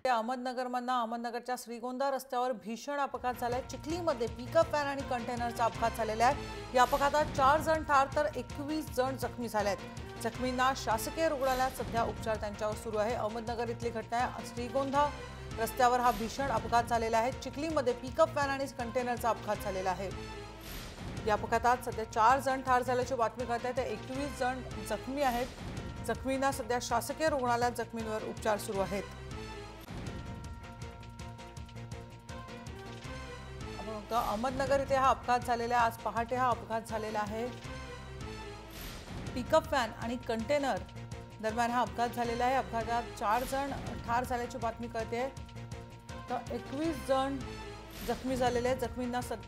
अहमदनगरमधनं अहमदनगरच्या श्रीगोंदा रस्त्यावर भीषण अपघात झालाय। चिखलीमध्ये पिकअप व्हॅन आणि कंटेनरचा अपघात झालेला आहे। या अपघातात 4 जण ठार तर 21 जण जखमी झाले आहेत। जखमींना शासकीय रुग्णालयात सध्या उपचार त्यांच्यावर सुरू आहे। अहमदनगर इथली घटना आहे। श्रीगोंदा रस्त्यावर हा भीषण अपघात झालेला आहे। चिखलीमध्ये पिकअप व्हॅन आणि कंटेनरचा अपघात झालेला आहे। या अपघातात सध्या 4 जण ठार झाल्याची बातमी कळते, तर 21 जण जखमी आहेत। जखमींना सध्या शासकीय रुग्णालयात जखमींवर उपचार सुरू आहेत। अहमदनगर इथे हा अपघात झालेला आहे। आज पहाटे हा अपघात झालेला आहे। पिकअप व्हॅन आणि कंटेनर दरम्यान हा अपघात झालेला आहे। अपघातात 4 जण ठार झाल्याची बातमी कळते, तर 21 जण जखमी झालेले आहेत।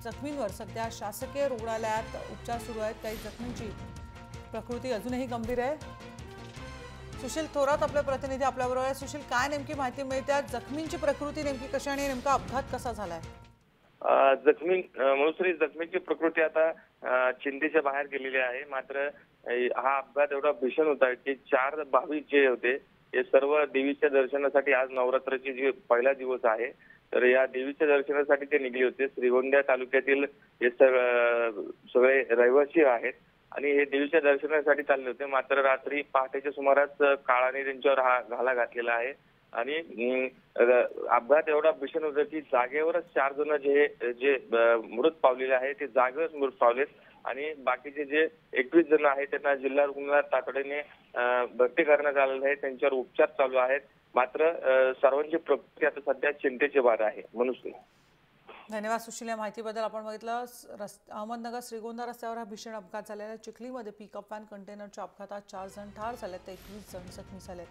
जखमींवर सध्या शासकीय रुग्णालयात उपचार सुरू आहेत। काही जखमींची प्रकृती अजूनही गंभीर आहे। सुशील थोरात आपले प्रतिनिधी आपल्याबरोबर आहे। सुशील, काय नेमकी माहिती मिळते? जखमींची प्रकृती नेमकी कशी आणि नेमका अपघात कसा झालाय? जखमींची प्रकृती आता चिंतेच्या बाहेर गेलेली आहे। मात्र हा अपघात एवढा भीषण होता की 4 भाविक जे होते हे सर्व देवीच्या दर्शनासाठी, आज नवरात्राची जी पहिला दिवस आहे, तर या देवीच्या दर्शनासाठी ते निघले होते। श्रीगोंदा तालुक्यातील हे सगळे रहिवासी आहेत आणि हे देवीच्या दर्शनासाठी चालले होते। मात्र रात्री पहाटेच्या सुमारास काळाने त्यांच्यावर हा घाला घातलेला आहे आणि अपघात एवढा भीषण होता की जागेवरच 4 जण जे मृत पावलेले आहेत ते जागेवरच मृत पावलेत आणि बाकीचे जे 21 जण आहेत त्यांना जिल्हा रुग्णालयात तातडीने भरती करण्यात आलेलं आहे। त्यांच्यावर उपचार चालू आहेत। मात्र सर्वांची प्रकृती आता सध्या चिंतेची बाब आहे। मनुष्य धन्यवाद सुशील, या माहितीबद्दल। आपण बघितलं अहमदनगर श्रीगोंदा रस्त्यावर हा भीषण अपघात झालेला आहे। चिखलीमध्ये पिकअप व्हॅन कंटेनरच्या अपघातात 4 जण ठार झाले, तर 21 जण जखमी झाले।